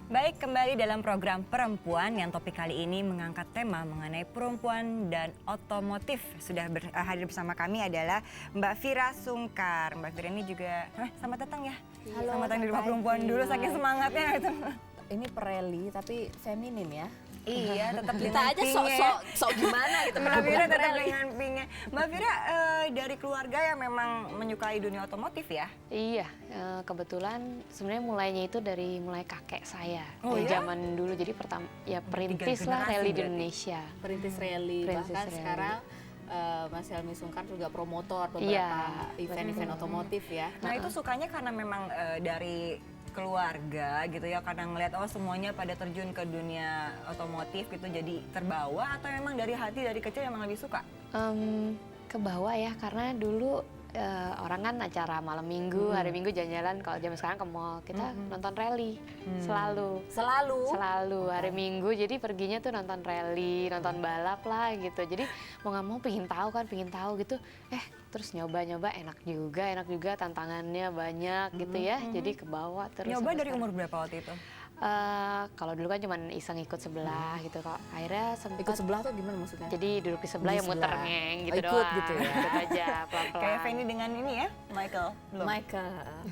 Baik, kembali dalam program Perempuan yang topik kali ini mengangkat tema mengenai perempuan dan otomotif. Sudah hadir bersama kami adalah Mbak Vira Sungkar. Mbak Vira ini juga, selamat datang ya. Halo, selamat datang di rumah perempuan dulu, saking semangatnya. Ini pereli tapi feminin ya. Iya, tetap Kita dengan aja pinknya. sok gimana gitu. Mbak Vira tetap dengan pinknya. Mbak Vira dari keluarga yang memang menyukai dunia otomotif ya? Iya, kebetulan sebenarnya mulainya itu dari mulai kakek saya. Oh, Dari ya? zaman dulu, jadi pertama ya perintis generasi lah rally di berarti. Indonesia. Perintis rally, Perintis bahkan rally. sekarang Mas Helmi Sungkar juga promotor beberapa Iya, event-event otomotif ya. Nah itu sukanya karena memang dari keluarga gitu ya, karena ngeliat semuanya pada terjun ke dunia otomotif gitu, jadi terbawa atau memang dari hati dari kecil emang lebih suka? Ke bawah ya, karena dulu orang kan acara malam minggu, hari minggu jalan-jalan. Kalau zaman sekarang ke mall, kita nonton rally selalu hari minggu. Jadi perginya tuh nonton rally, nonton balap lah gitu. Jadi mau nggak mau pingin tahu gitu. Terus nyoba enak juga tantangannya banyak gitu ya. Jadi ke bawah terus. Nyoba sampai dari sekarang. umur berapa waktu itu? Kalau dulu kan cuman iseng ikut sebelah gitu, kok akhirnya Ikut sempat sebelah tuh gimana maksudnya? jadi duduk di sebelah Di yang muter sebelah. ngeng Oh, gitu ikut doang. gitu ya. Ikut aja pelan-pelan. Kayak Fanny dengan ini ya, Michael? Belum?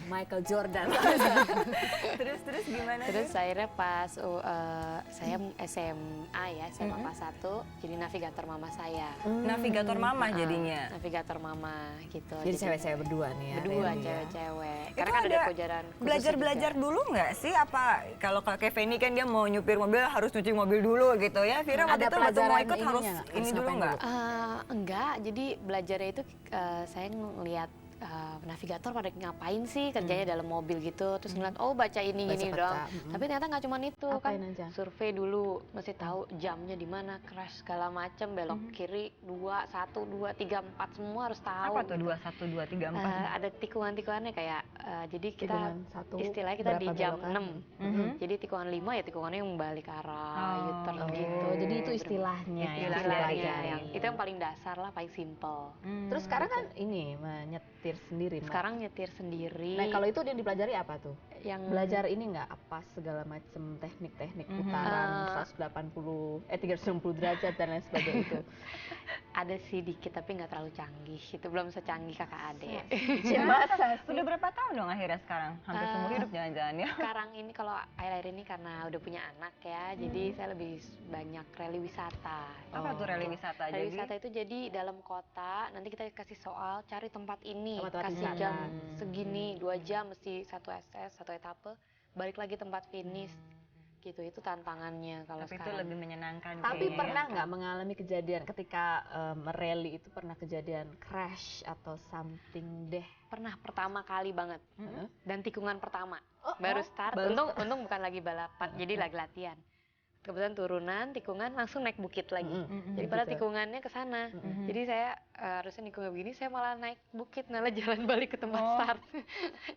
Michael Jordan. Terus gimana Terus sih? akhirnya pas saya SMA ya, SMA kelas 1, jadi navigator mama saya. Navigator mama jadinya? Navigator mama gitu. Jadi cewek-cewek berdua nih ya. Berdua, rally ya. cewek-cewek. Itu Karena kan ada ada pelajaran khususnya Belajar-belajar juga. dulu nggak sih? Apa kalau kayak Fanny kan dia mau nyupir mobil harus nyuci mobil dulu gitu ya? Vira waktu Ada itu waktu mau pelajaran ikut harus ininya, ini harus dulu ngapain nggak? Enggak, jadi belajarnya itu saya ngelihat navigator pada ngapain sih kerjanya dalam mobil gitu, terus ngeliat baca ini Baca gini peta. doang. Tapi ternyata nggak cuma itu. Apain Kan aja? survei dulu, mesti tahu jamnya di mana, crash segala macem, belok kiri 2 1 2 3 4 semua harus tahu. Apa tuh 2, 1, 2, 3, 4? Ada tikungan-tikungannya kayak jadi kita Tikungan satu, istilahnya kita di berapa jam belokan? 6. Jadi tikungan 5 ya tikungannya yang balik arah U-turn gitu. Jadi itu istilahnya yang harus Istilahnya dipelajari. yang itu yang paling dasar lah, paling simple. Terus sekarang kan ini menyetir sendiri. Mbak. Sekarang nyetir sendiri. Nah kalau itu yang dipelajari apa tuh? yang Belajar ini nggak apa segala macam teknik-teknik putaran 360 derajat dan lain sebagainya itu. ada sih dikit tapi nggak terlalu canggih. Itu belum secanggih kakak adik. Masa? Sudah berapa tahun dong akhirnya sekarang? Hampir seumur hidup jangan-jangan ya? Sekarang ini kalau akhir-akhir ini karena udah punya anak ya, jadi saya lebih banyak rally wisata. Apa tuh rally wisata? Rally Jadi wisata itu jadi dalam kota, nanti kita kasih soal cari tempat ini, Tempat-tempat kasih wisata. jam segini, 2 jam mesti satu SS, satu etape, balik lagi tempat finish. Gitu, itu tantangannya kalau tapi itu sekarang. lebih menyenangkan. Tapi kayaknya. pernah nggak mengalami kejadian ketika merally itu pernah kejadian crash atau something deh? Pernah pertama kali banget. Dan tikungan pertama. Oh, baru start. baru Untung bukan lagi balapan, jadi lagi latihan. Kebetulan turunan, tikungan langsung naik bukit lagi. Jadi pada gitu. tikungannya ke sana. Jadi saya harusnya tikungan begini, saya malah naik bukit, malah jalan balik ke tempat start.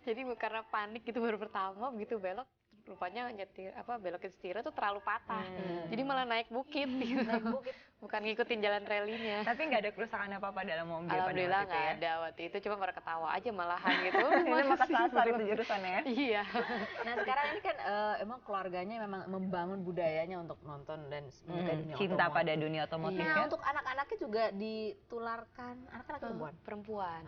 Jadi karena panik gitu baru pertama, begitu belok, rupanya belokin setir itu terlalu patah. Jadi malah naik bukit. Gitu. Naik bukit. Bukan ngikutin jalan rallynya. Tapi nggak ada kerusakan apa-apa dalam mobil pada Alhamdulillah waktu itu nggak ya? ada waktu itu, cuma pada ketawa aja malahan gitu. Ini maka sasar itu jurusannya ya? Iya. Nah sekarang ini kan emang keluarganya memang membangun budayanya untuk nonton dan menyukai dunia Cinta otomotif. pada dunia otomotif Nah ya? untuk anak-anaknya juga ditularkan anak-anak perempuan. Perempuan.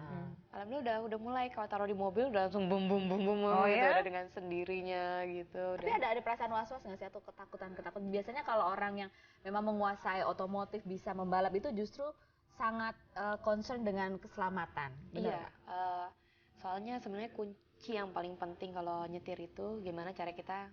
Alhamdulillah udah mulai kalau taruh di mobil udah langsung bum bum bum bum Oh, gitu, ya? udah dengan sendirinya gitu. Tapi ada perasaan was-was nggak sih atau ketakutan? Biasanya kalau orang yang memang menguasai otomotif bisa membalap itu justru sangat concern dengan keselamatan. Benar Iya. nggak? Soalnya sebenarnya kunci yang paling penting kalau nyetir itu gimana cara kita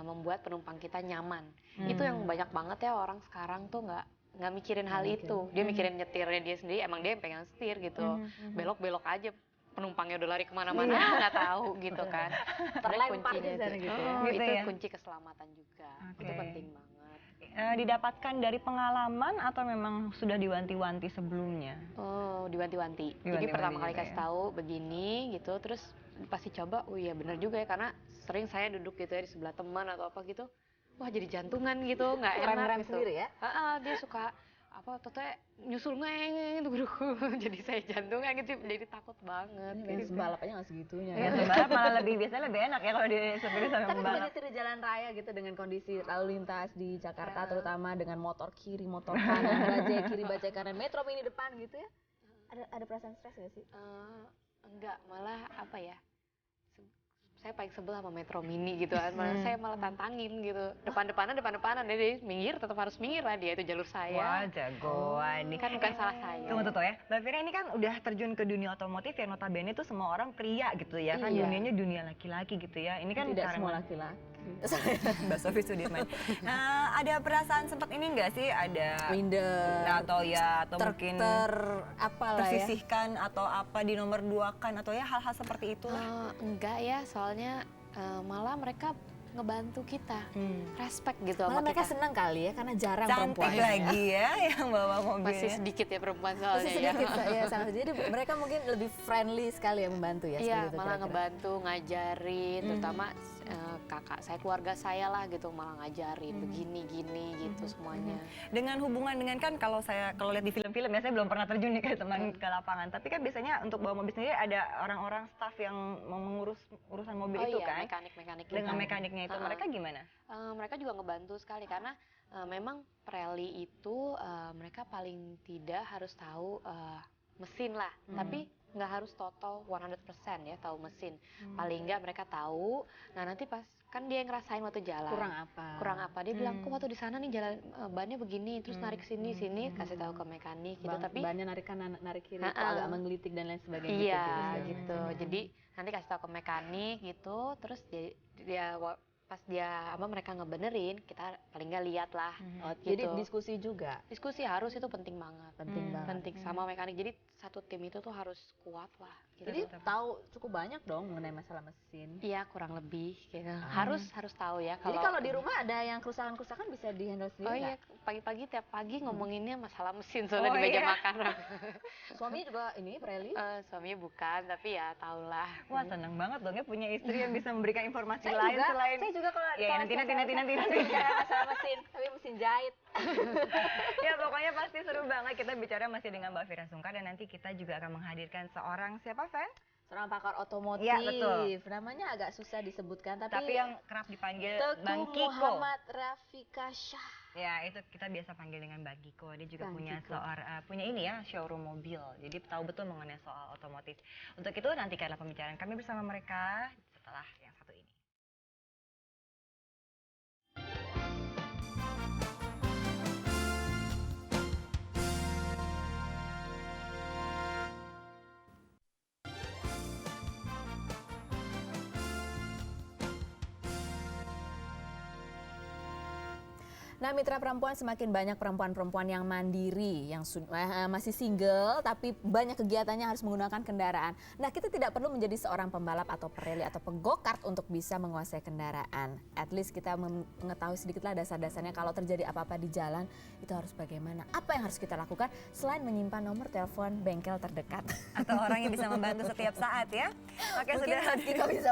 membuat penumpang kita nyaman. Itu yang banyak banget ya orang sekarang tuh nggak mikirin hal itu. Dia mikirin nyetirnya dia sendiri, emang dia yang pegang setir gitu. Belok-belok aja. Penumpangnya udah lari kemana-mana nggak tahu gitu kan. Terlempar Kuncinya di sana itu. gitu ya. Gitu Itu ya? kunci keselamatan juga. Itu Oke. penting banget. Didapatkan dari pengalaman atau memang sudah diwanti-wanti sebelumnya? Oh, diwanti-wanti. Jadi Diwanti-wanti pertama kali juga kasih ya? tahu begini gitu, terus pasti coba. Oh iya benar juga ya, karena sering saya duduk gitu ya di sebelah teman atau apa gitu. Wah jadi jantungan gitu, nggak enak Rem-rem gitu. sendiri ya? Dia suka Totonya nyusul ngeng gitu. Jadi saya jantungnya gitu, jadi takut banget. Ini balap aja nggak segitunya. Ya, balap malah biasanya lebih enak ya kalau disepeda sama Tapi pembalap. kalau di jalan raya gitu dengan kondisi lalu lintas di Jakarta terutama dengan motor kiri, motor kanan, bajai kiri, bajai kanan, metro mini depan gitu ya. Ada perasaan stres nggak sih? Enggak, malah apa ya? Saya paling sebel sama Metro Mini gitu kan, saya malah tantangin gitu, depan-depanan, jadi minggir, tetap harus minggir lah, dia itu jalur saya. Wah, jagoan nih. Kan bukan salah saya. Tunggu ya, Mbak Fira ini kan udah terjun ke dunia otomotif yang notabene tuh semua orang pria gitu ya, kan Iya. dunianya dunia laki-laki gitu ya. Ini kan Tidak karena semua laki-laki. Mbak Sofi Sudirman. Nah, ada perasaan sempat ini nggak sih, ada Minder. atau mungkin apalah ya. tersisihkan atau apa di nomor 2-kan atau ya hal-hal seperti itulah. Enggak ya, soalnya malah mereka ngebantu kita, respect gitu Malah sama mereka kita. senang kali ya karena jarang Cantik perempuan lagi ya yang bawa mobilnya. Masih sedikit ya perempuan soalnya Masih sedikit ya sama. Jadi mereka mungkin lebih friendly sekali ya membantu ya. Iya, seperti itu malah kira-kira. ngebantu, ngajarin, terutama kakak saya, keluarga saya lah gitu, malah ngajarin begini-gini gitu semuanya. Dengan hubungan dengan kan kalau lihat di film-film ya, saya belum pernah terjun nih ke teman ke lapangan. Tapi kan biasanya untuk bawa mobil sendiri ada orang-orang staff yang mengurus urusan mobil itu Iya, kan. mekanik-mekanik Dengan gitu. mekaniknya itu mereka gimana? Mereka juga ngebantu sekali karena memang Pirelli itu mereka paling tidak harus tahu mesin lah, tapi nggak harus total 100% ya tahu mesin. Paling nggak mereka tahu. Nah nanti pas kan dia yang ngerasain waktu jalan. Kurang apa? Dia bilang kok waktu di sana nih jalan bannya begini, terus narik sini kasih tahu ke mekanik gitu. Tapi bannya narik kanan, narik kiri, kok agak menggelitik dan lain sebagainya. iya gitu. gitu. Jadi nanti kasih tahu ke mekanik gitu, terus pas mereka ngebenerin, kita paling nggak lihat lah. Jadi gitu. diskusi juga. Diskusi harus, itu penting banget. Penting banget. Penting sama mekanik. Jadi satu tim itu tuh harus kuat lah. Gitu. Jadi tahu cukup banyak dong mengenai masalah mesin. Iya, kurang lebih gitu. Harus tahu ya. Jadi kalau di rumah ada yang kerusakan-kerusakan bisa dihandle sendiri. Oh iya, nggak? pagi-pagi tiap pagi ngomonginnya masalah mesin soalnya Oh, di meja iya? makan. Suaminya juga ini Pirelli. Suaminya bukan, tapi ya tahulah. Wah, senang banget dong ya punya istri yang bisa memberikan informasi Saya lain juga, selain saya juga kalau ya, nanti. bicara masalah mesin, tapi mesin jahit. Ya pokoknya pasti seru banget kita bicara masih dengan Mbak Fira Sungkar dan nanti kita juga akan menghadirkan seorang siapa Fen? Seorang pakar otomotif. Iya, betul. Namanya agak susah disebutkan Tapi yang kerap dipanggil Teguh Bang Kiko. Muhammad Rafika Syah. Ya itu kita biasa panggil dengan Bang Kiko. Dia juga Bang punya Kiko. punya ini ya showroom mobil. Jadi tahu betul mengenai soal otomotif. Untuk itu nantikanlah pembicaraan kami bersama mereka setelah yang satu ini. Nah, mitra perempuan, semakin banyak perempuan-perempuan yang mandiri, yang masih single, tapi banyak kegiatannya harus menggunakan kendaraan. Nah, kita tidak perlu menjadi seorang pembalap atau Pirelli atau pegokart untuk bisa menguasai kendaraan. At least kita mengetahui sedikitlah dasar-dasarnya kalau terjadi apa-apa di jalan, itu harus bagaimana. Apa yang harus kita lakukan selain menyimpan nomor telepon bengkel terdekat. Atau orang yang bisa membantu setiap saat ya. Oke, Mungkin sudah Mas Kiko bisa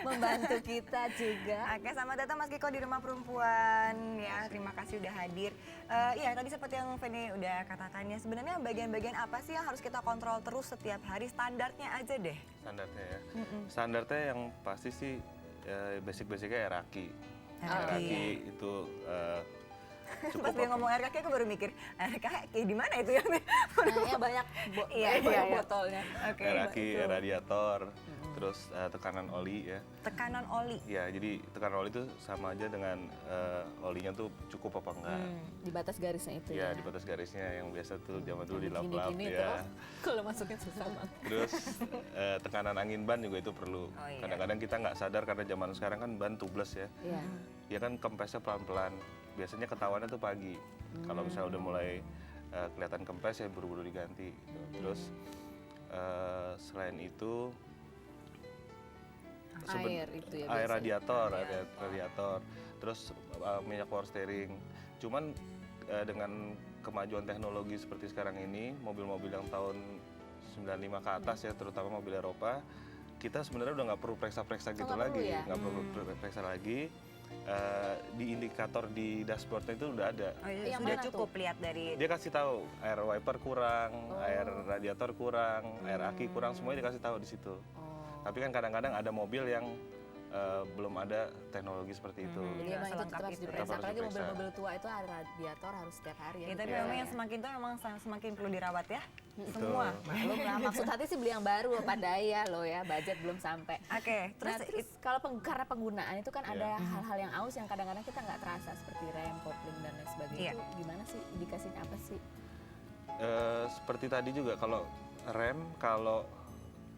membantu kita juga. Oke, selamat datang Mas Kiko di Rumah Perempuan. Ya, terima kasih udah hadir. Iya, tadi seperti yang Feni udah katakan ya, sebenarnya bagian-bagian apa sih yang harus kita kontrol terus setiap hari? Standarnya aja deh. Standarnya ya. Standarnya yang pasti sih basic-basicnya air aki. Air Aki. aki itu cukup. Pas dia ngomong air kaki, aku baru mikir, air kaki di mana itu ya? Nah, banyak Iya. botolnya. Oke. Air aki, radiator, terus tekanan oli ya. Tekanan oli. Ya, jadi tekanan oli itu sama aja dengan olinya tuh cukup apa enggak. Di batas garisnya itu Ya, ya. di batas garisnya yang biasa tuh zaman dulu di lap-lap Gini-gini ya. tuh, kalau masukin susah banget. Terus tekanan angin ban juga itu perlu. Oh, iya. Kadang-kadang kita nggak sadar karena zaman sekarang kan ban tubeless ya. Iya. Ya kan kempesnya pelan-pelan. Biasanya ketahuannya tuh pagi. Kalau misalnya udah mulai kelihatan kempes ya buru-buru diganti. Gitu. Terus selain itu Air itu ya air biasanya. radiator, radiator. Terus minyak power steering. Cuman dengan kemajuan teknologi seperti sekarang ini, mobil-mobil yang tahun 95 ke atas ya, terutama mobil Eropa, kita sebenarnya udah nggak perlu periksa-periksa gitu nggak perlu lagi, ya? nggak perlu periksa lagi. di indikator di dashboardnya itu udah ada. Oh, Yang sudah mana cukup lihat dari Dia kasih tahu air wiper kurang, air radiator kurang, air aki kurang, semuanya dikasih tahu di situ. Tapi kan kadang-kadang ada mobil yang belum ada teknologi seperti itu. Jadi Nggak emang itu selengkap tetap harus itu ya. diperiksa. Tetap harus Apalagi diperiksa. mobil-mobil tua itu ada radiator harus setiap hari ya. Ya, tapi Iya. memang yang semakin tua memang semakin perlu dirawat ya. Betul. Semua. Belum lah, maksud hati sih beli yang baru apa daya loh ya, budget belum sampai. Oke, terus, Terus kalau karena penggunaan itu kan ada Iya. hal-hal yang aus yang kadang-kadang kita nggak terasa seperti rem, kopling dan lain sebagainya. Iya. Itu gimana sih indikasinya apa sih? Seperti tadi juga kalau rem, kalau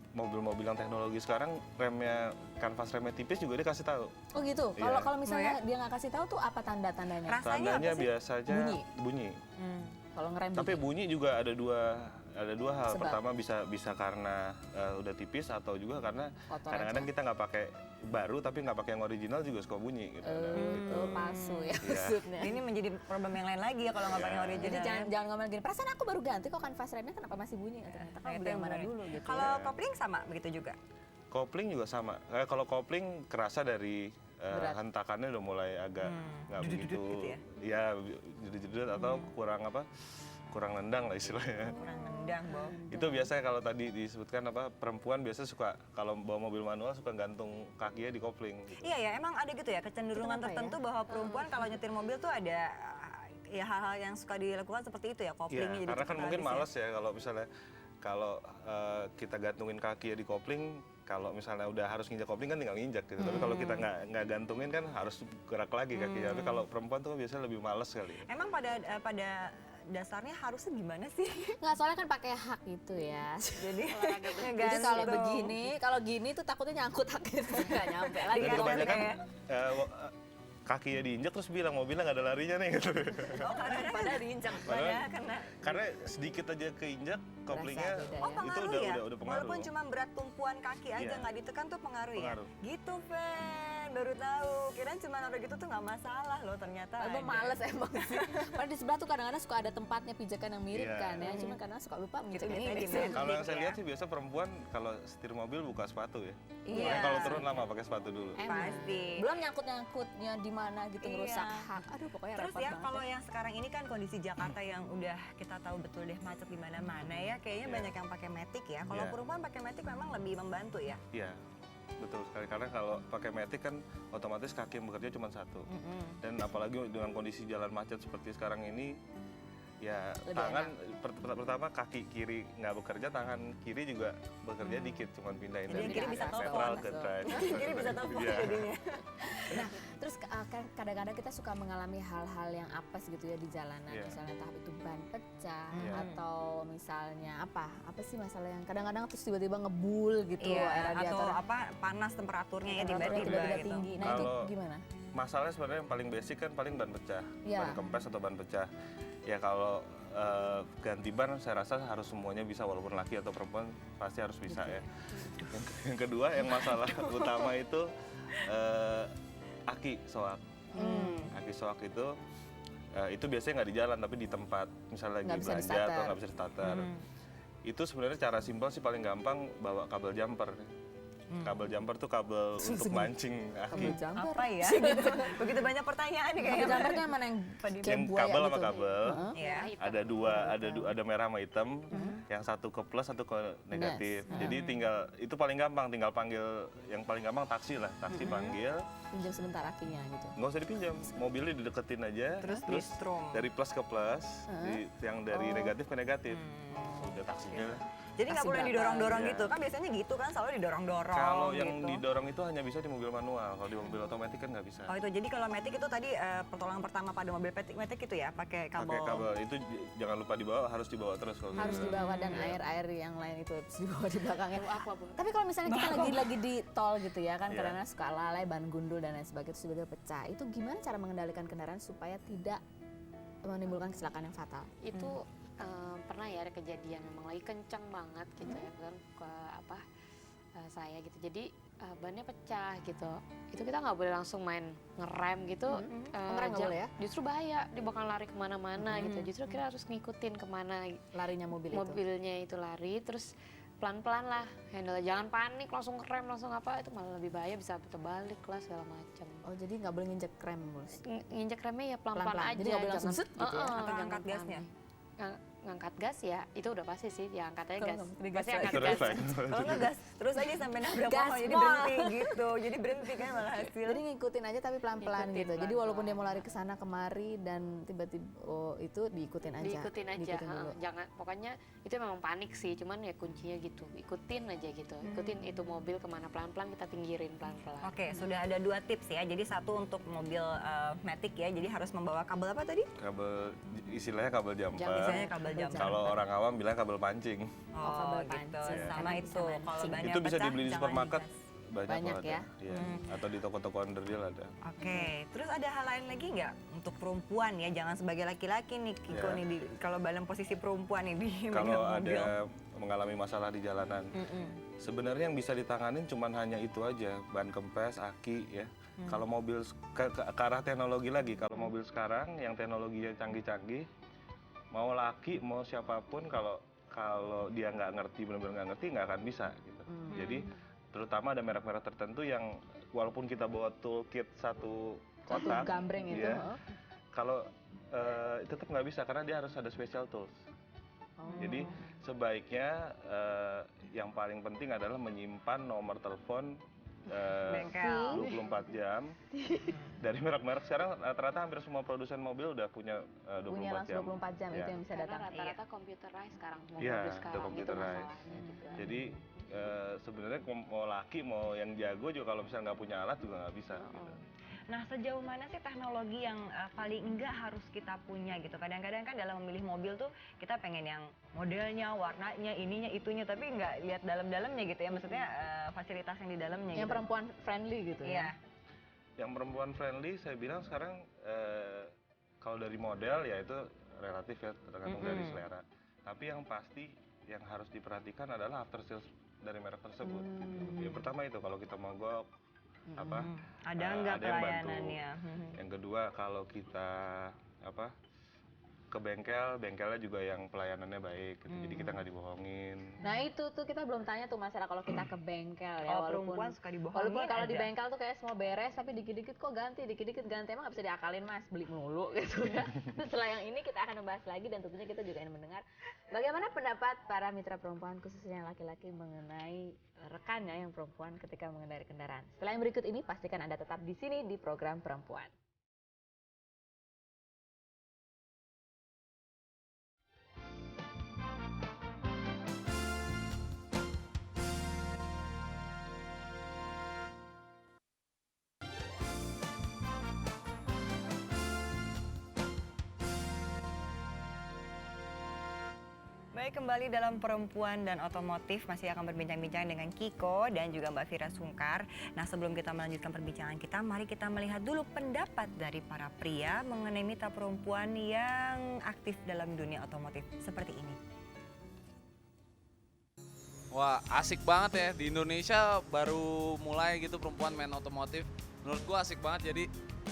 mobil-mobil yang teknologi sekarang remnya kanvas remnya tipis juga dia kasih tahu. Oh gitu. Iya. Kalau misalnya Oh ya? dia nggak kasih tahu tuh apa tanda-tandanya? Rasanya Tandanya apa sih? biasanya bunyi. Hmm. Kalau ngerem Tapi bunyi juga ada dua hal. Sebab? Pertama bisa karena udah tipis atau juga karena kotor kadang-kadang aja. kita nggak pakai baru tapi nggak pakai yang original juga suka bunyi gitu. Gitu. Palsu ya Iya. maksudnya. Ini menjadi problem yang lain lagi ya kalau nggak pakai Iya. original. Jadi jangan ya. jangan ngomong gini, perasaan aku baru ganti kok kanvas remnya kenapa masih bunyi? Ternyata Nah, kan itu beli yang mana benar. dulu gitu. Kalau Iya. kopling sama begitu juga. Kopling juga sama. Kalau kopling kerasa dari Berat. hentakannya udah mulai agak nggak Dudut-dudut begitu, gitu ya? ya jedut-jedut atau kurang kurang nendang lah istilahnya. Kurang nendang, Bob. Itu biasanya kalau tadi disebutkan perempuan biasa suka kalau bawa mobil manual suka gantung kakinya di kopling. Gitu. Iya ya, emang ada gitu ya kecenderungan Itu kenapa tertentu ya? bahwa perempuan kalau nyetir mobil tuh ada ya hal-hal yang suka dilakukan seperti itu ya, Iya, koplingnya jadi karena kan cepet mungkin habis ya. males ya kalau misalnya kita gantungin kaki di kopling, kalau misalnya udah harus nginjak kopling kan tinggal nginjak gitu. Tapi kalau kita nggak gantungin kan harus gerak lagi kakinya. Tapi kalau perempuan tuh biasanya lebih males kali. Emang pada dasarnya harusnya gimana sih? Nggak, soalnya kan pakai hak gitu ya. Jadi Jadi kalau begini, kalau gini tuh takutnya nyangkut akhirnya nggak nyampe lagi. Dan Iya, kebanyakan ya. kakinya diinjak terus bilang mobilnya nggak ada larinya nih gitu. Oh, Padahal diinjak. Padahal karena Karena sedikit aja keinjak koplingnya beda ya. oh Itu pengaruh itu ya. udah pengaruh. Walaupun cuma berat tumpuan kaki aja Iya. nggak ditekan tuh pengaruh, Pengaruh. ya. Gitu, Fen. Baru tahu. Kirain cuma udah gitu tuh nggak masalah loh ternyata. Emang ada. males emang sih. Padahal di sebelah tuh kadang-kadang suka ada tempatnya pijakan yang mirip Iya. kan ya. Cuma karena suka lupa Gitu menginjak biasanya ini. di band. Kalau yang saya Gitu lihat ya. sih biasa perempuan kalau setir mobil buka sepatu ya. Iya. Makanya kalau turun lama pakai sepatu dulu. Pasti. Belum nyangkut-nyangkutnya di mana gitu Iya. ngerusak hak. Aduh pokoknya Terus repot ya banget. kalau yang sekarang ini kan kondisi Jakarta yang udah kita tahu betul deh macet di mana-mana ya. Kayaknya Iya. banyak yang pakai matic ya. Kalau Iya. perempuan pakai matic memang lebih membantu ya. Iya, betul sekali. Karena kalau pakai matic kan otomatis kaki yang bekerja cuma satu. Dan apalagi dengan kondisi jalan macet seperti sekarang ini, ya Lebih tangan pertama kaki kiri nggak bekerja, tangan kiri juga bekerja dikit, cuma pindahin Jadi yang dari kiri bisa telepon. netral ke Masuk. drive. Kiri bisa telepon Iya. jadinya. Nah, terus kan kadang-kadang kita suka mengalami hal-hal yang apes gitu ya di jalanan. Iya. Misalnya entah itu ban pecah Iya. atau misalnya apa sih masalah yang kadang-kadang terus tiba-tiba ngebul gitu air Iya, atau radiator. apa panas temperaturnya ya Temperaturnya tiba-tiba tiba-tiba gitu. tinggi. Nah, Kalau- itu gimana? Masalahnya sebenarnya yang paling basic kan paling ban pecah, Iya. ban kempes atau ban pecah. Ya kalau ganti ban saya rasa harus semuanya bisa, walaupun laki atau perempuan pasti harus bisa ya. Yang kedua yang masalah utama itu aki soak. Aki soak itu biasanya nggak di jalan tapi di tempat, misalnya lagi Nggak bisa belanja di-starter. atau nggak bisa di starter. Itu sebenarnya cara simpel sih paling gampang bawa kabel jumper. Kabel jumper tuh kabel untuk mancing aki. Kabel jumper. Apa ya? Begitu banyak pertanyaan nih Kabel kayaknya. jumper tuh yang mana yang kayak Yang buaya kabel gitu? sama kabel. Iya. Ada ada merah sama hitam, yang satu ke plus, satu ke negatif. Jadi itu paling gampang, tinggal panggil, yang paling gampang taksi lah, taksi panggil, Pinjam sebentar akinya gitu. nggak usah dipinjam, mobilnya dideketin aja, Terus di-strum. dari plus ke plus, yang dari negatif ke negatif, udah taksinya. Jadi nggak Kasih boleh berapa, didorong-dorong iya. gitu kan, biasanya gitu kan selalu didorong-dorong. Kalau yang gitu. didorong itu hanya bisa di mobil manual, kalau di mobil otomatis kan nggak bisa. Oh itu, jadi kalau matic itu tadi pertolongan pertama pada mobil matic itu ya, pakai kabel. Pakai kabel itu jangan lupa dibawa, harus dibawa terus kalau Harus gitu. dibawa dan air-air yang lain itu harus dibawa di belakangnya. Tapi kalau misalnya kita lagi di tol gitu ya kan, Iya. karena suka lalai, ban gundul dan lain sebagainya terus tiba-tiba pecah. Itu gimana cara mengendalikan kendaraan supaya tidak menimbulkan kecelakaan yang fatal? Itu pernah ya ada kejadian memang lagi kencang banget gitu ya kan ke saya gitu, jadi bannya pecah gitu, itu kita nggak boleh langsung main ngerem gitu. Ngerem nggak boleh ya? Justru bahaya, dia bakal lari kemana-mana gitu, justru kita harus ngikutin kemana Larinya mobil itu. mobilnya itu lari, terus pelan-pelan lah handle, jangan panik langsung rem langsung apa, itu malah lebih bahaya, bisa terbalik lah segala macam. Oh, jadi nggak boleh nginjek rem, Bos. Nginjek remnya ya pelan-pelan Pelan-pelan. aja, Jadi nggak boleh langsung jangan- set gitu ya? Heeh, Atau jangan angkat gasnya? panik. Ngangkat gas ya itu udah pasti sih, ya angkat aja Kalau gas, nggak digas pasti aja. angkat Terus gas. Kalau nggak gas terus aja sampai nabrak Gas pohon jadi pol. berhenti gitu. Jadi berhenti kan malah hasil. Jadi ngikutin aja tapi pelan-pelan Ngikutin gitu. Jadi pelan-pelan. walaupun dia mau lari ke sana kemari dan tiba-tiba itu diikutin aja. Diikutin aja, Diikutin dulu. jangan, pokoknya itu memang panik sih, cuman ya kuncinya gitu, ikutin aja gitu, ikutin itu mobil kemana pelan-pelan, kita pinggirin pelan-pelan. Oke, sudah ada 2 tips ya. Jadi satu untuk mobil Matic ya. Jadi harus membawa kabel apa tadi? Kabel, istilahnya kabel jumper. Misalnya kabel jam. Kalau orang awam bilang kabel pancing. Oh, kabel gitu. pancing. Sama Karena itu. bisa Kalau mancing. bannya Itu bisa pecah, dibeli di jangan supermarket. digas. Banyak Banyak ya? Iya. Atau di toko-toko underdeal ada. Oke, terus ada hal lain lagi nggak untuk perempuan ya? Jangan sebagai laki-laki nih, Kiko Ya. nih, kalau dalam posisi perempuan nih di Kalau mobil. ada mengalami masalah di jalanan, sebenarnya yang bisa ditanganin cuman hanya itu aja, ban kempes, aki ya. Kalau mobil ke arah teknologi lagi, kalau mobil sekarang yang teknologinya canggih-canggih, mau laki mau siapapun kalau dia nggak ngerti, benar-benar nggak ngerti, nggak akan bisa gitu. Jadi terutama ada merek-merek tertentu yang walaupun kita bawa toolkit satu kotak, gambreng itu. ya, oh. kalau tetap nggak bisa karena dia harus ada special tools. Jadi sebaiknya yang paling penting adalah menyimpan nomor telepon Bengkel. 24 jam dari merek-merek. Sekarang rata-rata hampir semua produsen mobil udah punya 24 Punya langsung jam. 24 jam Ya. itu yang bisa Karena datang. rata-rata computerized sekarang, Iya, mobil udah sekarang itu computerized. masalahnya juga. Jadi sebenarnya mau laki mau yang jago juga kalau misalnya nggak punya alat juga nggak bisa. Gitu. Nah, sejauh mana sih teknologi yang paling enggak harus kita punya gitu? Kadang-kadang kan dalam memilih mobil tuh kita pengen yang modelnya, warnanya, ininya, itunya, tapi nggak lihat dalam-dalamnya gitu ya. Maksudnya fasilitas yang di dalamnya Yang gitu. perempuan friendly gitu Iya. ya. Yang perempuan friendly saya bilang sekarang kalau dari model ya itu relatif ya, tergantung dari selera. Tapi yang pasti yang harus diperhatikan adalah after sales dari merek tersebut. Gitu. Yang pertama itu kalau kita mogok apa Ada nggak ada yang bantu. pelayanannya? Yang kedua kalau kita apa ke bengkel, bengkelnya juga yang pelayanannya baik. Gitu. Jadi kita nggak dibohongin. Nah itu tuh kita belum tanya tuh masalah kalau kita ke bengkel ya. Kalau perempuan suka dibohongin walaupun kalau di aja. bengkel tuh kayak semua beres tapi dikit-dikit kok ganti, dikit-dikit ganti. Emang nggak bisa diakalin mas, beli mulu gitu ya. Setelah yang ini kita akan membahas lagi dan tentunya kita juga ingin mendengar bagaimana pendapat para mitra perempuan khususnya yang laki-laki mengenai rekannya yang perempuan ketika mengendarai kendaraan. Setelah yang berikut ini pastikan Anda tetap di sini di program Perempuan. Baik, kembali dalam Perempuan dan Otomotif masih akan berbincang-bincang dengan Kiko dan juga Mbak Fira Sungkar. Nah, sebelum kita melanjutkan perbincangan kita, mari kita melihat dulu pendapat dari para pria mengenai mitra perempuan yang aktif dalam dunia otomotif seperti ini. Wah, asik banget ya. Di Indonesia baru mulai gitu perempuan main otomotif. Menurut gua asik banget, jadi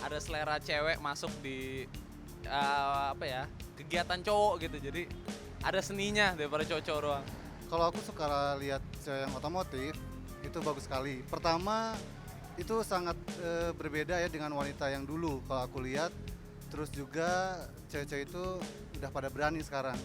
ada selera cewek masuk di kegiatan cowok gitu. Jadi ada seninya daripada cowok-cowok doang. Kalau aku suka lihat cewek yang otomotif, itu bagus sekali. Pertama, itu sangat berbeda ya dengan wanita yang dulu kalau aku lihat. Terus juga cewek-cewek itu udah pada berani sekarang.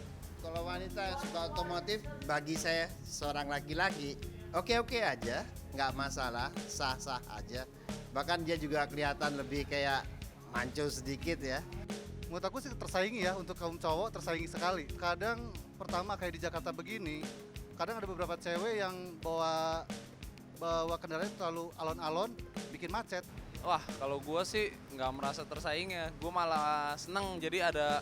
Kalau wanita yang suka otomotif, bagi saya seorang laki-laki, oke-oke aja, nggak masalah, sah-sah aja. Bahkan dia juga kelihatan lebih kayak mancung sedikit ya. Menurut aku sih tersaingi ya, untuk kaum cowok tersaingi sekali. Kadang pertama kayak di Jakarta begini, kadang ada beberapa cewek yang bawa kendaraan terlalu alon-alon, bikin macet. Wah, kalau gua sih nggak merasa tersaing ya. Gua malah seneng, jadi ada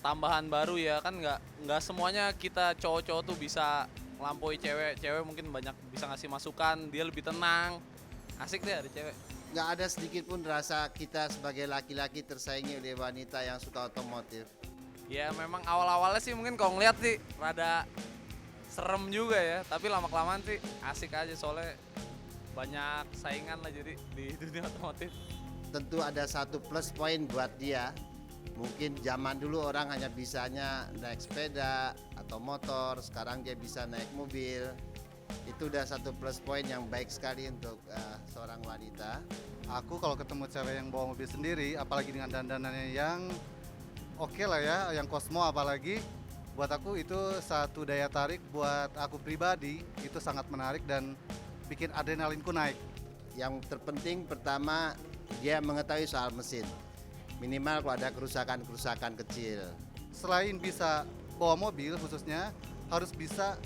tambahan baru ya kan, nggak semuanya kita cowok-cowok tuh bisa melampaui cewek. Cewek mungkin banyak bisa ngasih masukan, dia lebih tenang. Asik deh ada cewek. Nggak ada sedikit pun rasa kita sebagai laki-laki tersaingi oleh wanita yang suka otomotif. Ya memang awal-awalnya sih mungkin kalau ngeliat sih rada serem juga ya, tapi lama-kelamaan sih asik aja soalnya banyak saingan lah jadi di dunia otomotif. Tentu ada satu plus point buat dia. Mungkin zaman dulu orang hanya bisanya naik sepeda atau motor, sekarang dia bisa naik mobil. Itu udah satu plus point yang baik sekali untuk seorang wanita. Aku kalau ketemu cewek yang bawa mobil sendiri, apalagi dengan dandanannya yang oke lah ya, yang kosmo apalagi, buat aku itu satu daya tarik buat aku pribadi, itu sangat menarik dan bikin adrenalinku naik. Yang terpenting pertama dia mengetahui soal mesin. Minimal kalau ada kerusakan-kerusakan kecil. Selain bisa bawa mobil khususnya, harus bisa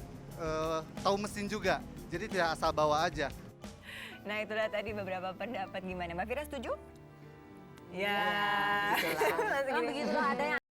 tahu mesin juga. Jadi tidak asal bawa aja. Nah itulah tadi beberapa pendapat gimana. Mbak Fira setuju? Ya. Memang begitulah, ada yang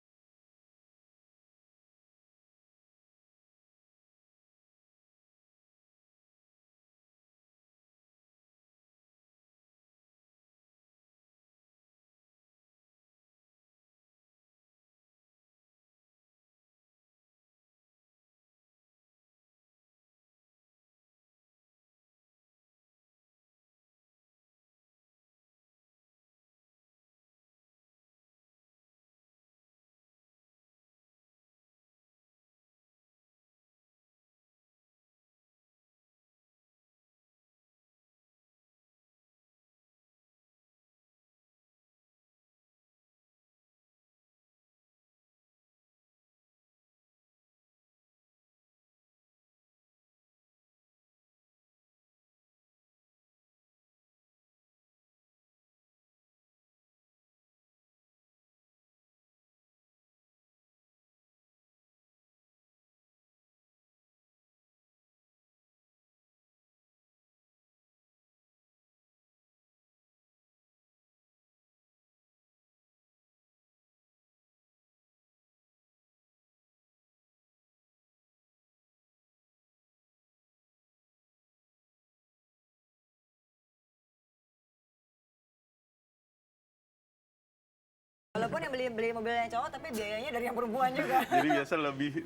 Walaupun yang beli mobilnya cowok, tapi biayanya dari yang perempuan juga. Jadi biasa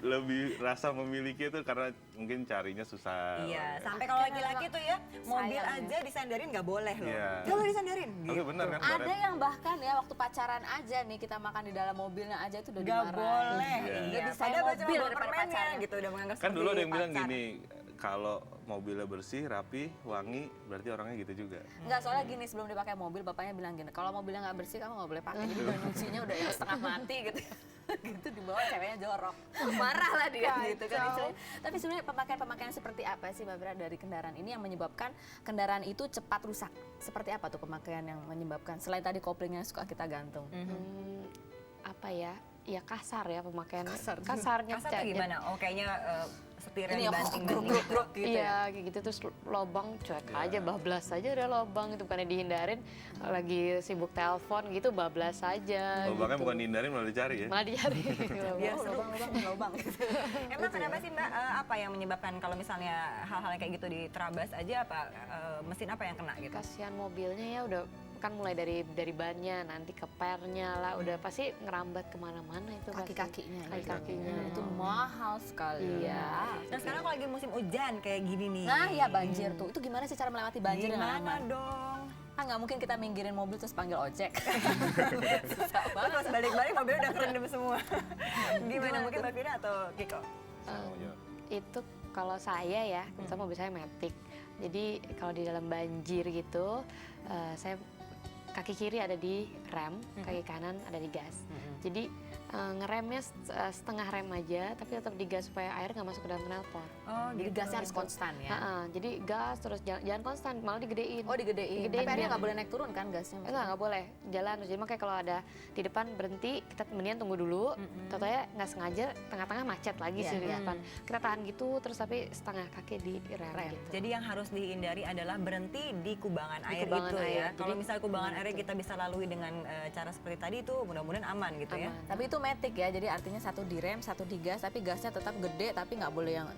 lebih rasa memiliki itu karena mungkin carinya susah. Iya, sampai kalau laki-laki tuh ya, mobil sayang aja disandarin nggak boleh loh. Iya. Nggak boleh disandarin. Tapi benar kan ada kemarin? yang bahkan ya waktu pacaran aja nih kita makan di dalam mobilnya aja itu udah Nggak dimarahin. boleh. Iya. Lebih Iya. sayang Padahal mobil mobil daripada permennya pacarnya. gitu udah menganggap Kan dulu ada yang bilang pacar. gini, kalau mobilnya bersih, rapi, wangi, berarti orangnya gitu juga. Enggak, soalnya gini, sebelum dipakai mobil bapaknya bilang gini, kalau mobilnya nggak bersih kamu nggak boleh pakai, jadi udah nyucinya udah yang setengah mati gitu. Gitu dibawa ceweknya jorok, marah lah dia gitu kan istilahnya. Tapi sebenarnya pemakaian seperti apa sih Mbak Fira dari kendaraan ini yang menyebabkan kendaraan itu cepat rusak? Seperti apa tuh pemakaian yang menyebabkan selain tadi koplingnya suka kita gantung? Apa ya? Ya kasar ya pemakaian. Kasar. Kasarnya. Kasar tuh gimana? Oh kayaknya setirnya Ini dibanting-banting gruk-gruk gitu ya? Iya, kayak gitu terus lobang cuek aja, bablas aja ada lobang itu bukannya dihindarin, lagi sibuk telepon gitu bablas aja. Lubangnya gitu. bukan dihindarin malah dicari ya. Malah dicari. Biar Oh, seru. lubang gitu. Emang kenapa sih Mbak, apa yang menyebabkan kalau misalnya hal-hal kayak gitu diterabas aja apa mesin apa yang kena gitu? Kasihan mobilnya ya udah kan mulai dari bannya nanti ke pernya lah udah pasti ngerambat kemana-mana itu pasti. Kaki-kakinya. Kaki-kakinya. Itu mahal sekali ya. Nah sekarang kalau lagi musim hujan kayak gini nih. Nah ya banjir tuh, itu gimana sih cara melewati banjir dengan Gimana aman? dong? Kan nggak mungkin kita minggirin mobil terus panggil ojek. Susah Terus banget. pas balik-balik mobilnya udah kerendam semua. Gimana mungkin Mbak Fira atau Kiko? Semuanya. Itu kalau saya ya, kebetulan mobil saya Matic. Jadi kalau di dalam banjir gitu, saya kaki kiri ada di rem, kaki kanan ada di gas. Jadi ngeremnya setengah rem aja, tapi tetap digas supaya air nggak masuk ke dalam knalpot. Oh Jadi gasnya harus konstan ya. Jadi gas terus jangan konstan, malah digedein. Oh digedein. Digedein Tapi airnya biar- nggak boleh naik turun kan gasnya? Nggak boleh jalan terus. Jadi makanya kalau ada di depan berhenti, kita mendingan tunggu dulu. Totalnya nggak sengaja tengah-tengah macet lagi Iya, sih di iya. depan. Kita tahan gitu terus tapi setengah kaki di rem. Gitu. Jadi yang harus dihindari adalah berhenti di kubangan air kubangan itu air. ya. Kalau Jadi misalnya kubangan airnya kita bisa lalui dengan cara seperti tadi itu mudah-mudahan aman gitu ya. Aman. Tapi itu matic ya, jadi artinya satu di rem, satu di gas, tapi gasnya tetap gede, tapi nggak boleh yang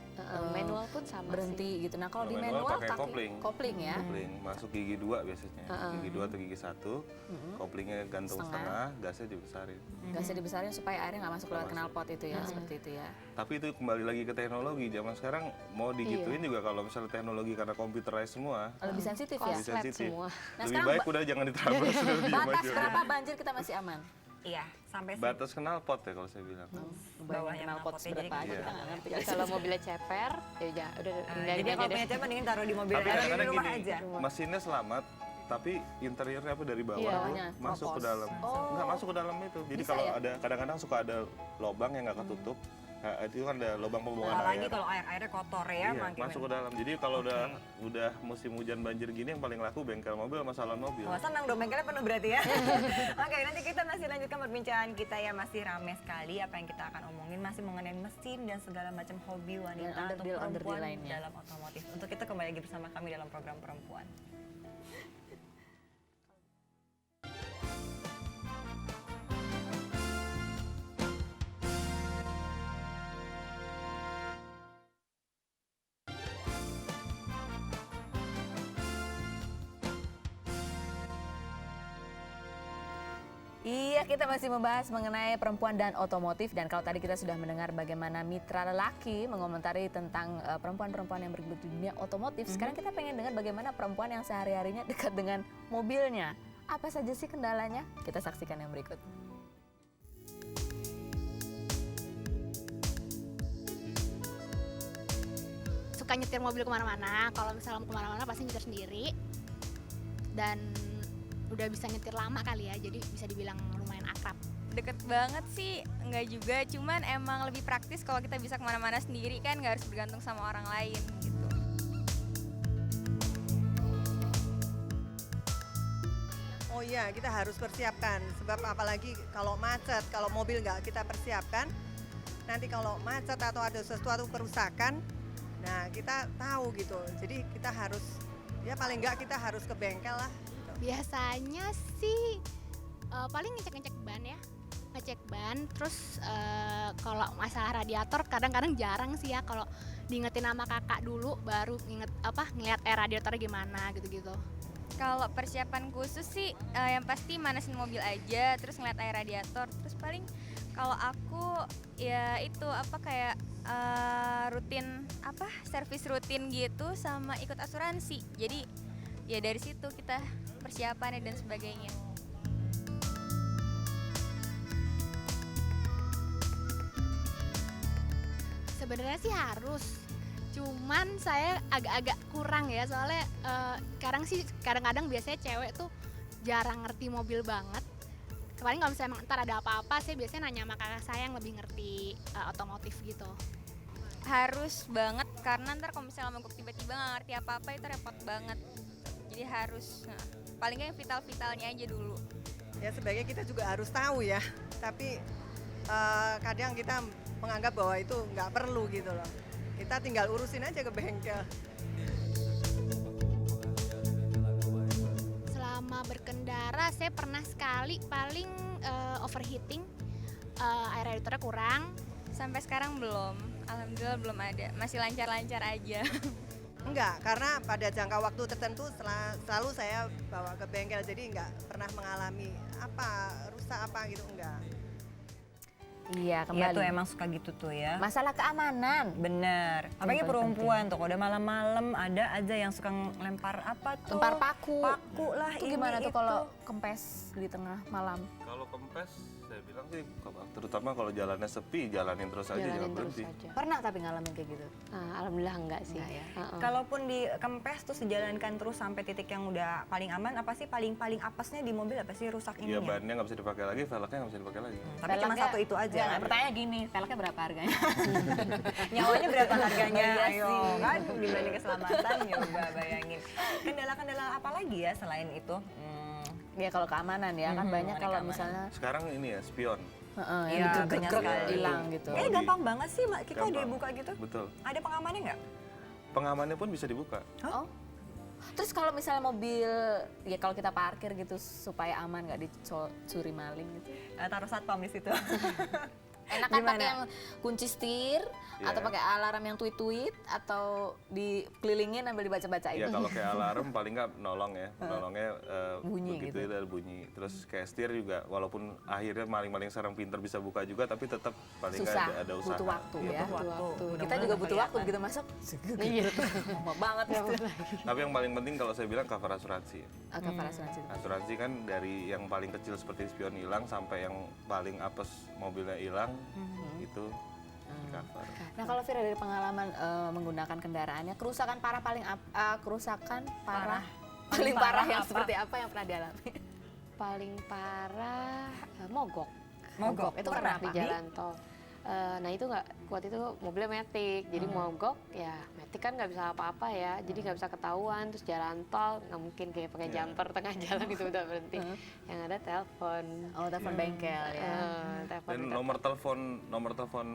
Manual pun sama berhenti gitu. Nah kalau di Kalau manual manual pakai kopling. ya. Kopling masuk gigi 2 biasanya. Gigi 2 atau gigi 1. Koplingnya gantung setengah, gasnya dibesarin. Gasnya dibesarin supaya airnya nggak masuk lewat knalpot itu ya, seperti itu ya. Tapi itu kembali lagi ke teknologi. Zaman sekarang mau digituin juga kalau misalnya teknologi karena computerized semua. Lebih sensitif ya. Lebih Konslet sensitif. semua. Nah, Lebih sekarang baik udah jangan diterabas, udah diam Batas aja. berapa banjir kita masih aman? Iya, sampai batas knalpot ya kalau saya bilang. Bawahnya knalpot knalpotnya, jadi seberapa aja iya. kita nggak ngerti. Jadi kalau mobilnya ceper, ya udah Jadi hindarin kalau aja deh. punya cewek mendingin taruh di mobil Tapi aja, di kadang-kadang rumah gini, aja. mesinnya selamat, tapi interiornya apa dari bawah Iya, tuh bawahnya masuk ke kropos. dalam. Oh. Nggak masuk ke dalam itu. Jadi Bisa kalau ya? ada kadang-kadang suka ada lubang yang nggak ketutup. Nah, itu kan ada lubang pembuangan Apalagi air. kalau airnya kotor ya, Iya, makin. masuk ke dalam. Jadi kalau udah musim hujan banjir gini yang paling laku bengkel mobil sama salon mobil. Wah, senang dong, bengkelnya penuh berarti ya. Oke, nanti kita masih lanjutkan perbincangan kita ya, masih rame sekali apa yang kita akan omongin, masih mengenai mesin dan segala macam hobi wanita Dan atau onderdil-onderdil perempuan lainnya. dalam otomotif. Untuk itu kembali lagi bersama kami dalam program Perempuan. Iya, kita masih membahas mengenai perempuan dan otomotif, dan kalau tadi kita sudah mendengar bagaimana mitra lelaki mengomentari tentang perempuan-perempuan yang bergelut di dunia otomotif. Sekarang kita pengen dengar bagaimana perempuan yang sehari-harinya dekat dengan mobilnya. Apa saja sih kendalanya? Kita saksikan yang berikut. Suka nyetir mobil kemana-mana. Kalau misalnya mau kemana-mana pasti nyetir sendiri. Dan udah bisa nyetir lama kali ya, jadi bisa dibilang lumayan akrab. Deket banget sih, enggak juga, cuman emang lebih praktis kalau kita bisa kemana-mana sendiri kan, nggak harus bergantung sama orang lain gitu. Oh iya, kita harus persiapkan, sebab apalagi kalau macet, kalau mobil nggak kita persiapkan, nanti kalau macet atau ada sesuatu kerusakan, nah kita tahu gitu. Jadi kita harus, ya paling nggak kita harus ke bengkel lah. Biasanya sih paling ngecek-ngecek ban ya, ngecek ban. Terus kalau masalah radiator kadang-kadang jarang sih ya, kalau diingetin sama kakak dulu baru ngeliat radiatornya gimana gitu-gitu. Kalau persiapan khusus sih yang pasti manasin mobil aja, terus ngeliat air radiator, terus paling kalau aku ya itu kayak rutin servis rutin gitu sama ikut asuransi. Jadi ya dari situ kita persiapannya dan sebagainya. Sebenarnya sih harus, cuman saya agak-agak kurang ya, soalnya kadang-kadang biasanya cewek tuh jarang ngerti mobil banget. Paling kalau misalnya ntar ada apa-apa, saya biasanya nanya sama kakak saya yang lebih ngerti otomotif gitu. Harus banget, karena ntar kalau misalnya mogok tiba-tiba nggak ngerti apa-apa itu repot banget. Jadi harus, paling nggak yang vital-vitalnya aja dulu. Ya sebaiknya kita juga harus tahu ya, tapi kadang kita menganggap bahwa itu nggak perlu gitu loh. Kita tinggal urusin aja ke bengkel. Selama berkendara saya pernah sekali paling overheating, air radiatornya kurang. Sampai sekarang belum, alhamdulillah belum ada, masih lancar-lancar aja. Enggak, karena pada jangka waktu tertentu selalu saya bawa ke bengkel, jadi nggak pernah mengalami rusak gitu, enggak. Iya, Iya kembali. tuh emang suka gitu tuh ya. Masalah keamanan. Bener, apalagi paling perempuan tuh, kalau udah malam-malam ada aja yang suka lempar apa tuh? Lempar paku. Paku lah Itu ini gimana tuh itu. kalau kempes di tengah malam? Kalau kempes, saya bilang sih terutama kalau jalannya sepi, jalanin terus aja, jangan Jalanin terus berhenti. aja. Pernah tapi ngalamin kayak gitu? Alhamdulillah enggak sih. Enggak ya. Kalaupun di kempes terus dijalankan terus sampai titik yang udah paling aman, apa sih paling apesnya di mobil, apa sih rusak Iya, ininya? bannya nggak bisa dipakai lagi, velgnya nggak bisa dipakai lagi. Tapi cuma satu itu aja. Enggak, pertanyaan gini, velgnya berapa harganya? Nyawanya berapa harganya? Iya Ayo sih. kan dibanding keselamatan coba bayangin. Kendala-kendala apa lagi ya selain itu? Ya kalau keamanan ya, kan banyak kalau keamanan. misalnya Sekarang ini ya, spion. yang Iya, banyak digegrek sekali. hilang gitu. Kayaknya gampang banget sih, Mak. Kita Gampang. dibuka gitu. Betul. Ada pengamannya nggak? Pengamannya pun bisa dibuka. Oh. Terus kalau misalnya mobil, ya kalau kita parkir gitu supaya aman nggak dicuri maling gitu. Taruh satpam di situ. Enakan Gimana? pakai yang kunci setir atau Iya. pakai alarm yang tweet-tweet atau dikelilingin sambil dibaca-bacain? Ya kalau kayak alarm paling nggak nolong ya, nolongnya Bunyi begitu gitu. itu ada bunyi. Terus kayak setir juga, walaupun akhirnya maling-maling sarang pinter bisa buka juga, tapi tetap paling nggak Susah, ada usaha. butuh waktu Iya, ya. Butuh waktu. Kita Mudah-mudahan juga butuh waktu kelihatan. begitu masuk. Iya. Lama banget gitu. Tapi yang paling penting kalau saya bilang cover asuransi. Cover asuransi. Asuransi kan dari yang paling kecil seperti spion hilang sampai yang paling apes mobilnya hilang itu cover. Nah kalau Vira dari pengalaman menggunakan kendaraannya, kerusakan parah paling kerusakan parah paling parah yang apa? seperti apa yang pernah dialami? Paling parah mogok. Mogok, itu pernah Di Pak? jalan tol. Nah itu nggak, kuat itu mobilnya Matic, jadi mogok ya Matic kan nggak bisa apa-apa ya, jadi nggak bisa ketahuan, terus jalan tol nggak mungkin kayak pakai Iya. jumper tengah jalan itu udah berhenti, yang ada telepon. Oh telepon bengkel ya. Telepon Dan minta- nomor telepon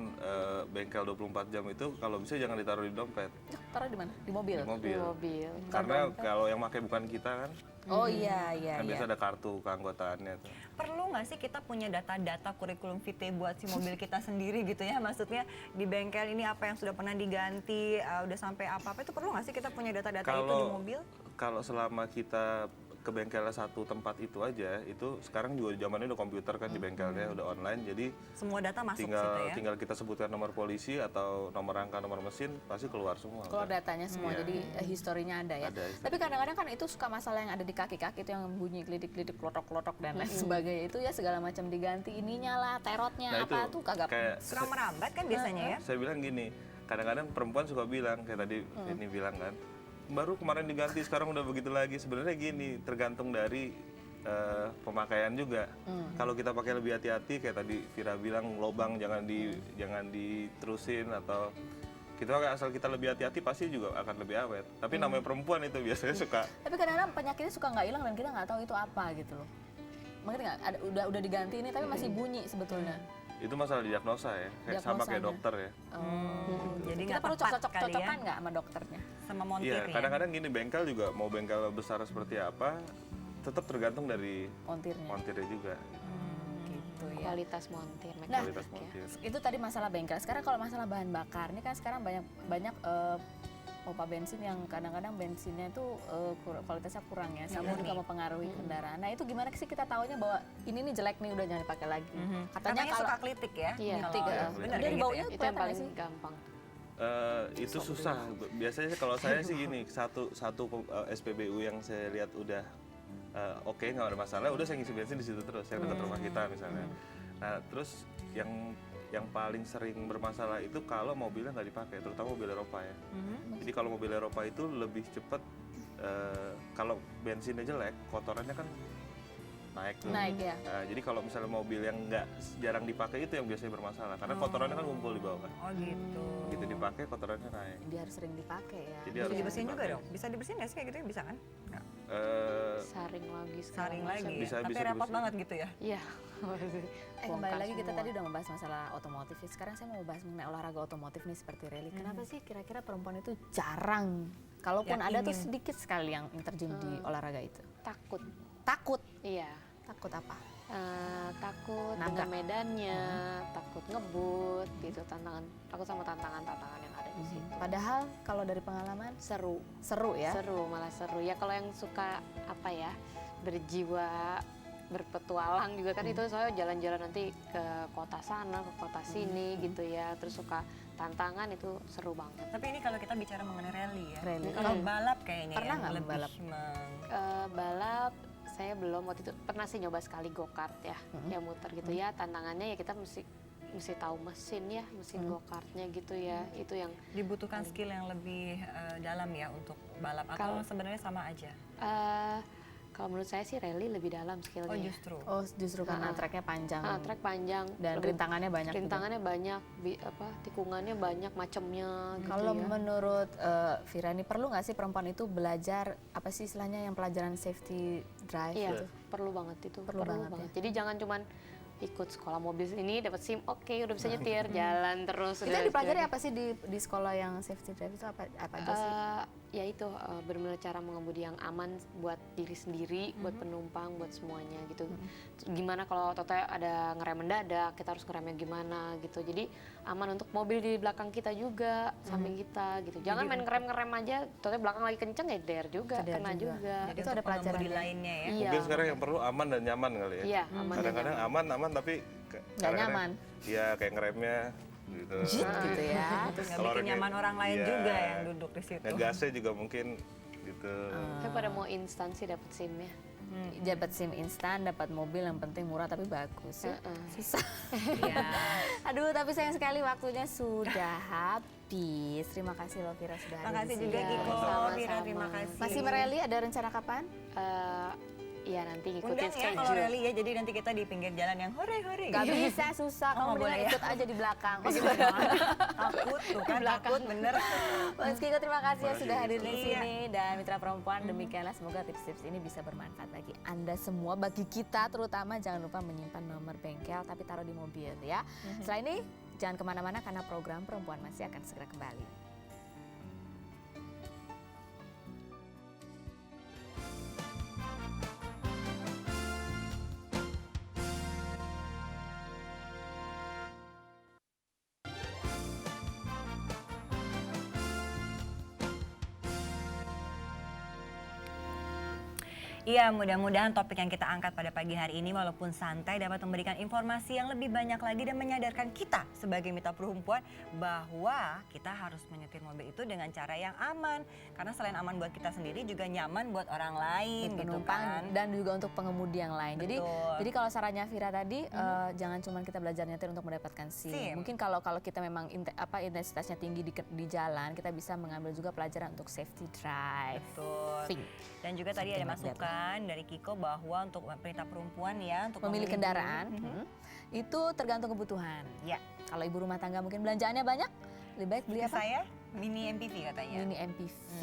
bengkel 24 jam itu kalau bisa jangan ditaruh di dompet, Taruh di mana? Di mobil. di mobil. di mobil. Karena kalau yang pakai bukan kita kan, Oh iya iya kan iya. biasa ada kartu keanggotaannya tuh. Perlu nggak sih kita punya data-data kurikulum vitae buat si mobil kita sendiri gitu ya? Maksudnya di bengkel ini apa yang sudah pernah diganti, udah sampai apa-apa, itu perlu nggak sih kita punya data-data itu di mobil? Kalau selama kita ke bengkelnya satu tempat itu aja, itu sekarang juga zamannya udah komputer kan di bengkelnya udah online, jadi Semua data masuk situ ya? tinggal kita sebutkan nomor polisi atau nomor rangka nomor mesin pasti keluar semua. Keluar udah. datanya semua, Iya. jadi historinya ada ya. Ada, Tapi kadang-kadang kan itu suka masalah yang ada di kaki-kaki itu yang bunyi klidik-klidik, klotok-klotok dan lain sebagainya. Itu ya segala macam diganti ininya lah, terotnya Nah, apa itu tuh kagak. kayak Suka merambat kan biasanya ya? saya bilang gini, kadang-kadang perempuan suka bilang kayak tadi ini bilang kan, baru kemarin diganti sekarang udah begitu lagi. Sebenarnya gini, tergantung dari pemakaian juga. Kalau kita pakai lebih hati-hati kayak tadi Vira bilang, lobang jangan diterusin, atau kita asal kita lebih hati-hati pasti juga akan lebih awet. Tapi namanya perempuan itu biasanya suka Tapi kadang-kadang penyakitnya suka nggak hilang dan kita nggak tahu itu apa gitu loh. Mengerti nggak? Udah diganti ini tapi masih bunyi sebetulnya. itu masalah diagnosa ya, kayak sama kayak Diagnosanya. dokter ya. Jadi Kita nggak perlu tepat kali cocok-cocokan ya nggak sama dokternya? sama Iya, montirnya? kadang-kadang gini, bengkel juga mau bengkel besar seperti apa, tetap tergantung dari Montirnya. montirnya juga. Gitu ya. kualitas montir, Nah, mekanik Kualitas ya. montir. Itu tadi masalah bengkel. Sekarang kalau masalah bahan bakar, ini kan sekarang banyak pompa bensin yang kadang-kadang bensinnya itu kualitasnya kurang ya, sama juga mempengaruhi kendaraan. Nah itu gimana sih kita taunya bahwa ini nih jelek nih, udah jangan dipakai lagi. Katanya kalau suka kritik ya? Iya. kritik, Kalau- ya. bener Dari kayak gitu baunya ya? Itu yang kelihatan nggak paling sih? gampang. Itu susah. Biasanya kalau saya sih gini, satu SPBU yang saya lihat udah oke, nggak ada masalah, udah saya ngisi bensin di situ terus, yang dekat rumah kita misalnya. Nah terus yang paling sering bermasalah itu kalau mobilnya nggak dipakai, terutama mobil Eropa ya. Jadi kalau mobil Eropa itu lebih cepat, kalau bensinnya jelek, kotorannya kan naik tuh. Naik ya. Nah, jadi kalau misalnya mobil yang nggak jarang dipakai itu yang biasanya bermasalah, karena kotorannya kan ngumpul di bawah. Oh gitu. Gitu dipakai kotorannya naik. Dia harus sering dipakai ya. Jadi Bisa harus dibersihin juga dipakai. dong? Bisa dibersihin nggak sih kayak gitu ya? Bisa kan? Nggak. Saring lagi segala Saring macam. lagi ya? Bisa- Tapi bisa repot dibersihin. banget gitu ya? Iya. Kembali Bongkar lagi kita semua. tadi udah membahas masalah otomotif. Sekarang saya mau bahas mengenai olahraga otomotif nih seperti rally. Kenapa sih kira-kira perempuan itu jarang? Kalaupun Yang ada tuh ingin. sedikit sekali yang terjun di olahraga itu. Takut. Takut. Iya. Takut apa? Takut Nabrak. dengan medannya, takut ngebut gitu, takut sama tantangan-tantangan yang ada di situ. Padahal kalau dari pengalaman Seru, seru ya. seru, malah seru. Ya kalau yang suka apa ya, berjiwa berpetualang juga kan itu, soalnya jalan-jalan nanti ke kota sana, ke kota sini gitu ya, terus suka tantangan, itu seru banget. Tapi ini kalau kita bicara mengenai rally ya. Rally. Kalau balap kayaknya Pernah yang nggak lebih balap? Balap saya belum, waktu itu pernah sih nyoba sekali go-kart ya, yang muter gitu ya. Tantangannya ya kita mesti tahu mesin ya, mesin go-kartnya gitu ya. Itu yang dibutuhkan skill yang lebih dalam ya untuk balap, atau Kalau- sebenarnya sama aja? kalau menurut saya sih rally lebih dalam skillnya. Oh justru. Oh justru karena tracknya panjang Track panjang dan lebih- rintangannya banyak. juga. rintangannya banyak, tikungannya banyak, macamnya gitu Kalau ya. menurut Vira nih, perlu nggak sih perempuan itu belajar apa sih istilahnya yang pelajaran safety drive Iya, gitu? perlu banget itu. Perlu banget ya. Jadi jangan cuman ikut sekolah mobil ini dapat SIM, oke udah bisa nyetir, jalan terus. Kita dipelajari apa sih di sekolah yang safety drive itu apa aja sih? Ya itu benar-benar cara mengemudi yang aman buat diri sendiri, buat penumpang, buat semuanya gitu. Gimana kalau total ada ngerem mendadak, kita harus ngeremnya gimana gitu. Jadi aman untuk mobil di belakang kita juga, samping kita gitu. Jangan main ngerem aja, total belakang lagi kenceng ya der juga, kena juga. Jadi Itu ada pelajaran lainnya ya. Iya. Mobil sekarang yang perlu aman dan nyaman kali ya. Iya, aman dan Kadang-kadang aman tapi Nggak nyaman. Iya, kayak ngeremnya gitu. Gitu ya. Terus nggak Kalau bikin orangnya- nyaman orang lain iya. juga yang duduk di situ. Ngegasnya juga mungkin gitu. Saya pada mau instan sih dapat SIM-nya. Dapat SIM instan, dapat mobil yang penting murah tapi bagus. Ya. Susah. Iya. Aduh, tapi sayang sekali waktunya sudah habis. Terima kasih loh Vira sudah hadir. Makasih di juga sini. Kiko, Sama-sama. Vira terima kasih. Masih mereli ada rencana kapan? Iya nanti ngikutin Undang ya kalau schedule. rally ya, jadi nanti kita di pinggir jalan yang hore-hore. Gak bisa, susah. Oh, Kamu nggak boleh boleh ya? ikut aja di belakang. Takut tuh kan, takut bener. Mas Kiko terima kasih ya sudah hadir di Iya. sini. Dan mitra perempuan demikianlah, semoga tips-tips ini bisa bermanfaat bagi Anda semua, bagi kita terutama. Jangan lupa menyimpan nomor bengkel tapi taruh di mobil ya. Setelah ini jangan kemana-mana karena program Perempuan masih akan segera kembali. Iya, mudah-mudahan topik yang kita angkat pada pagi hari ini walaupun santai dapat memberikan informasi yang lebih banyak lagi dan menyadarkan kita sebagai mitra perempuan bahwa kita harus menyetir mobil itu dengan cara yang aman. Karena selain aman buat kita sendiri juga nyaman buat orang lain gitu Penumpang kan. dan juga untuk pengemudi yang lain. Jadi kalau sarannya Vira tadi jangan cuma kita belajar nyetir untuk mendapatkan SIM. Mungkin kalau kita memang intensitasnya tinggi di jalan, kita bisa mengambil juga pelajaran untuk safety drive. Betul. Dan juga tadi ada masukan dari Kiko bahwa untuk wanita perempuan ya untuk memilih kendaraan itu tergantung kebutuhan. Ya. Kalau ibu rumah tangga mungkin belanjaannya banyak, lebih baik beli apa? Saya mini MPV katanya. Mini MPV.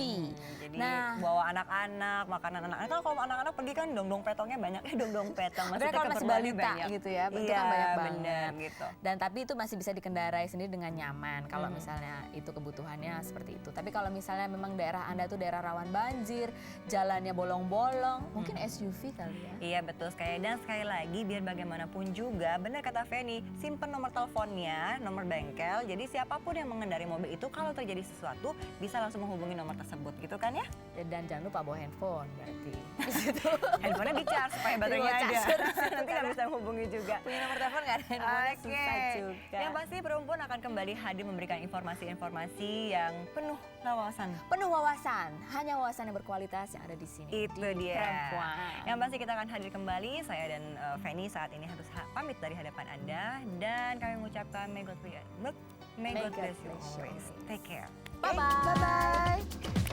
Jadi Nah, bawa anak-anak, makanan anak-anak. Kan kalau anak-anak pergi kan dong-dong petongnya banyak. Dong-dong petong. Maksudnya kalau masih balita gitu ya, itu kan banyak banget. Bener, gitu. Dan tapi itu masih bisa dikendarai sendiri dengan nyaman kalau misalnya itu kebutuhannya seperti itu. Tapi kalau misalnya memang daerah Anda tuh daerah rawan banjir, jalannya bolong-bolong, mungkin SUV kali ya. Iya betul sekali. Dan sekali lagi biar bagaimanapun juga, benar kata Feni, simpen nomor teleponnya, nomor bengkel. Jadi siapapun yang mengendarai mobil itu kalau terjadi sesuatu bisa langsung menghubungi nomor tersebut gitu kan ya. Dan jangan lupa bawa handphone berarti. Handphonenya di-charge supaya baterainya Dibawa ada. charger. Nanti nggak bisa menghubungi juga. Punya nomor telepon nggak ada handphone susah Oke. juga. Yang pasti perempuan akan kembali hadir memberikan informasi-informasi yang penuh wawasan. Penuh wawasan, hanya wawasan yang berkualitas yang ada di sini. Itu di dia. Perempuan. Yang pasti kita akan hadir kembali. Saya dan Feni saat ini harus pamit dari hadapan Anda dan kami mengucapkan may God bless you always. Take care. Bye-bye.